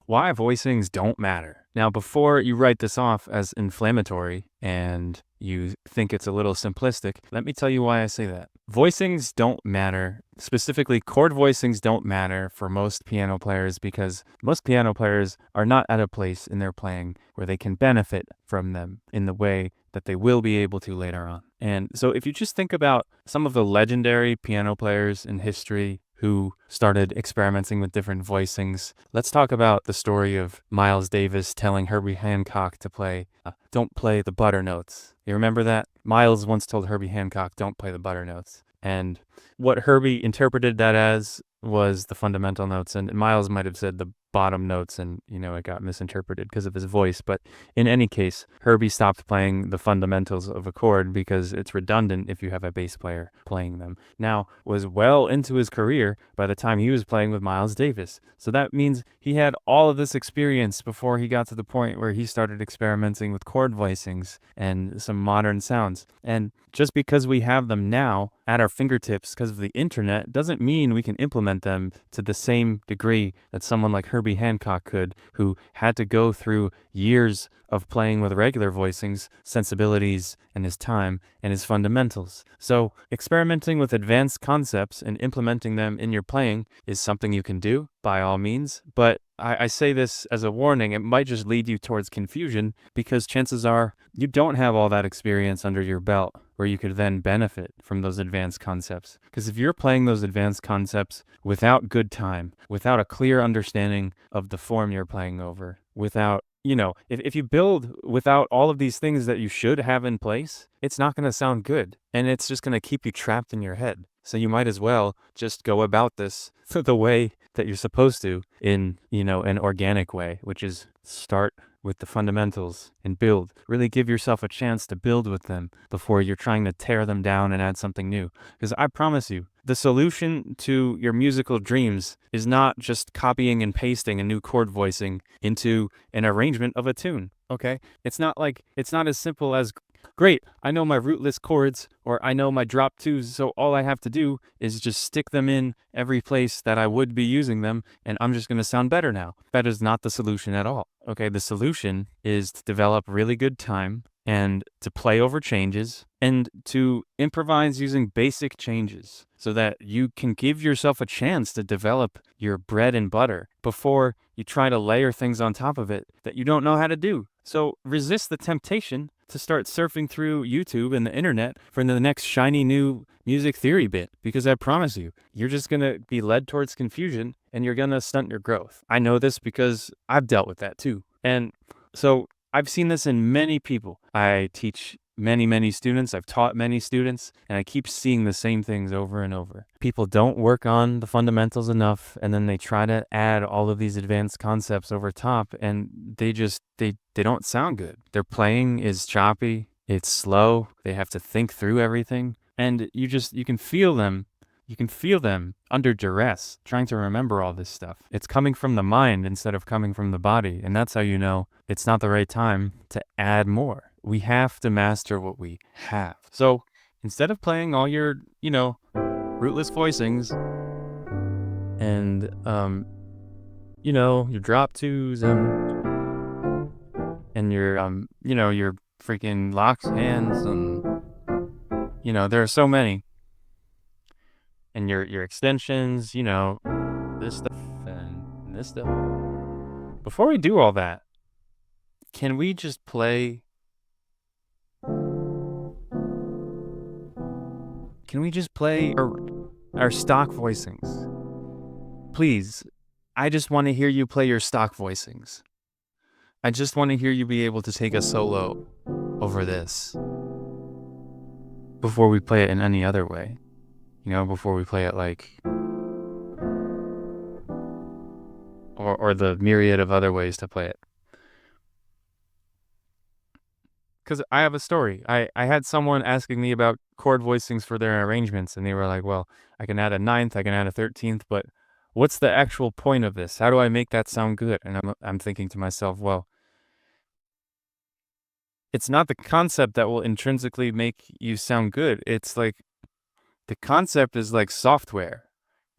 why voicings don't matter. Now, before you write this off as inflammatory and you think it's a little simplistic, let me tell you why I say that. Voicings don't matter. Specifically, chord voicings don't matter for most piano players because most piano players are not at a place in their playing where they can benefit from them in the way that they will be able to later on. And so if you just think about some of the legendary piano players in history who started experimenting with different voicings. Let's talk about the story of Miles Davis telling Herbie Hancock to play, don't play the butter notes. You remember that? Miles once told Herbie Hancock, don't play the butter notes. And what Herbie interpreted that as was the fundamental notes, and Miles might have said the bottom notes, and it got misinterpreted because of his voice. But in any case, Herbie stopped playing the fundamentals of a chord because it's redundant if you have a bass player playing them. Now, was well into his career by the time he was playing with Miles Davis. So that means he had all of this experience before he got to the point where he started experimenting with chord voicings and some modern sounds. And just because we have them now at our fingertips because of the internet doesn't mean we can implement them to the same degree that someone like Herbie Hancock could, who had to go through years of playing with regular voicings, sensibilities, and his time, and his fundamentals. So experimenting with advanced concepts and implementing them in your playing is something you can do, by all means, but I say this as a warning, it might just lead you towards confusion because chances are you don't have all that experience under your belt where you could then benefit from those advanced concepts. Because if you're playing those advanced concepts without good time, without a clear understanding of the form you're playing over, without if you build without all of these things that you should have in place, it's not going to sound good. And it's just going to keep you trapped in your head. So you might as well just go about this the way that you're supposed to in, an organic way, which is start with the fundamentals and build. Really give yourself a chance to build with them before you're trying to tear them down and add something new. Because I promise you, the solution to your musical dreams is not just copying and pasting a new chord voicing into an arrangement of a tune, okay? It's not as simple as, great, I know my rootless chords or I know my drop twos, so all I have to do is just stick them in every place that I would be using them and I'm just going to sound better now. That is not the solution at all. Okay, the solution is to develop really good time and to play over changes and to improvise using basic changes so that you can give yourself a chance to develop your bread and butter before you try to layer things on top of it that you don't know how to do. So resist the temptation to start surfing through YouTube and the internet for the next shiny new music theory bit, because I promise you, you're just going to be led towards confusion and you're going to stunt your growth. I know this because I've dealt with that too. And so I've seen this in many people. I teach many students. I've taught many students, and I keep seeing the same things over and over. People don't work on the fundamentals enough, and then they try to add all of these advanced concepts over top, and they don't sound good. Their playing is choppy. It's slow. They have to think through everything, and you can feel them. You can feel them under duress, trying to remember all this stuff. It's coming from the mind instead of coming from the body, and that's how you know it's not the right time to add more. We have to master what we have. So instead of playing all your, rootless voicings and, your drop twos and your freaking locks hands and, there are so many. And your extensions, this stuff and this stuff. Before we do all that, can we just play? Can we just play our stock voicings? Please, I just want to hear you play your stock voicings. I just want to hear you be able to take a solo over this before we play it in any other way. Before we play it or the myriad of other ways to play it. Because I have a story. I had someone asking me about chord voicings for their arrangements, and they were like, well, I can add a 9th, I can add a 13th, but what's the actual point of this? How do I make that sound good? And I'm thinking to myself, well, it's not the concept that will intrinsically make you sound good. It's like the concept is like software.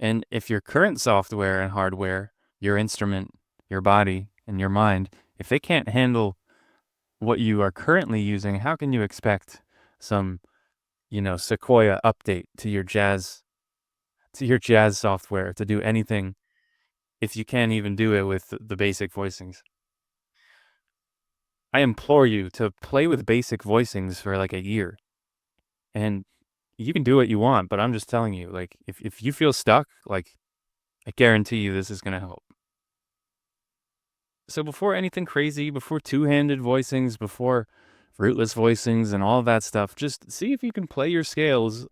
And if your current software and hardware, your instrument, your body, and your mind, if they can't handle what you are currently using, how can you expect some, Sequoia update to your jazz software to do anything if you can't even do it with the basic voicings? I implore you to play with basic voicings for like a year, and you can do what you want, but I'm just telling you, like, if you feel stuck, like, I guarantee you this is gonna help. So before anything crazy, before two-handed voicings, before rootless voicings and all that stuff, just see if you can play your scales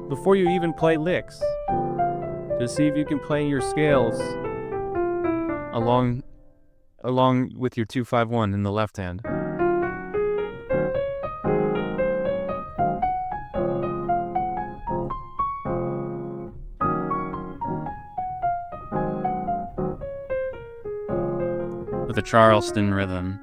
before you even play licks. Just see if you can play your scales along with your 2-5-1 in the left hand. With a Charleston rhythm.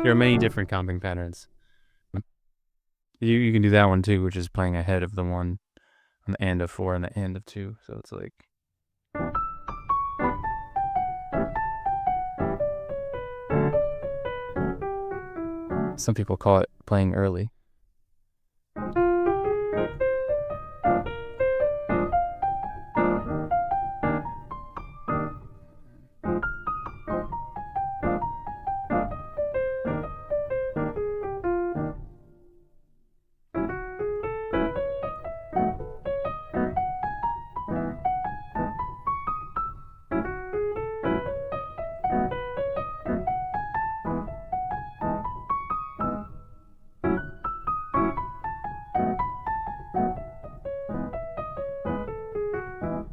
There are many different comping patterns. You can do that one too, which is playing ahead of the one on the and of 4 and the and of 2. So it's like. Some people call it playing early.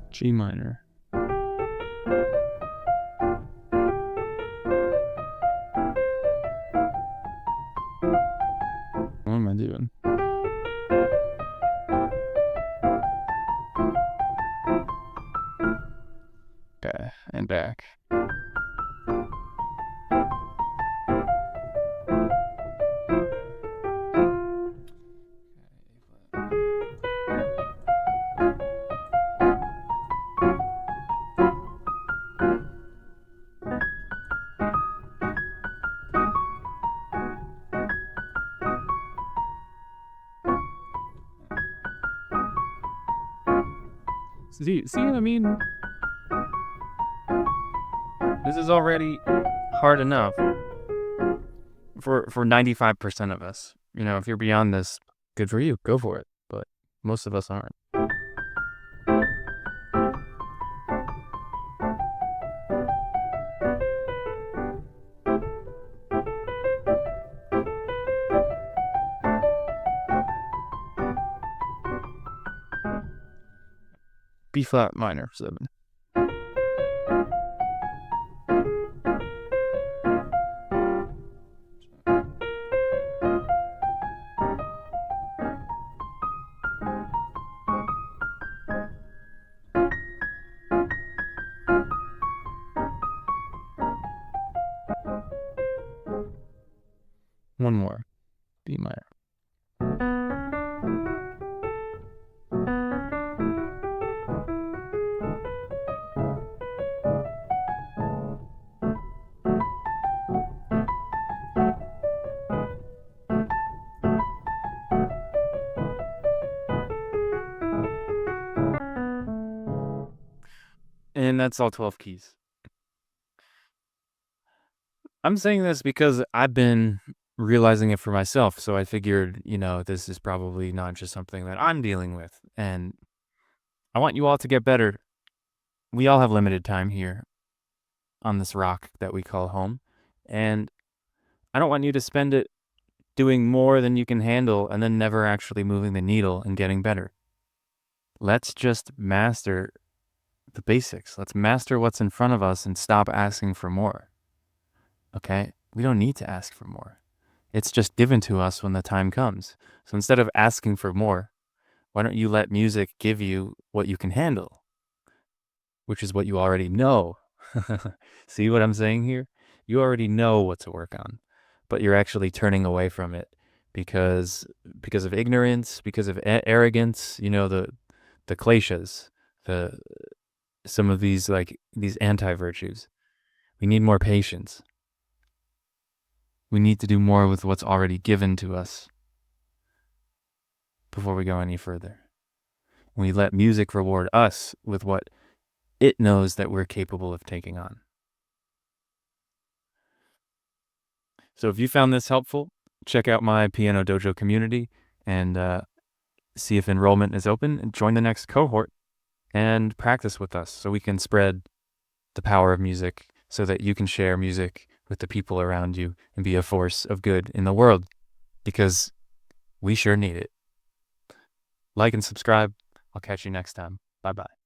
G minor. What am I doing? Okay, and back. See what I mean? This is already hard enough for 95% of us. If you're beyond this, good for you. Go for it. But most of us aren't. B flat minor 7. One more. B minor. And that's all 12 keys. I'm saying this because I've been realizing it for myself. So I figured, this is probably not just something that I'm dealing with. And I want you all to get better. We all have limited time here on this rock that we call home. And I don't want you to spend it doing more than you can handle and then never actually moving the needle and getting better. Let's just master the basics. Let's master what's in front of us and stop asking for more. Okay? We don't need to ask for more. It's just given to us when the time comes. So instead of asking for more, why don't you let music give you what you can handle, which is what you already know. See what I'm saying here? You already know what to work on, but you're actually turning away from it because because of ignorance, because of arrogance, the kleshas, the some of these these anti-virtues. We need more patience. We need to do more with what's already given to us before we go any further. We let music reward us with what it knows that we're capable of taking on. So if you found this helpful, check out my Piano Dojo community and see if enrollment is open and join the next cohort and practice with us so we can spread the power of music so that you can share music with the people around you and be a force of good in the world, because we sure need it. Like and subscribe. I'll catch you next time. Bye-bye.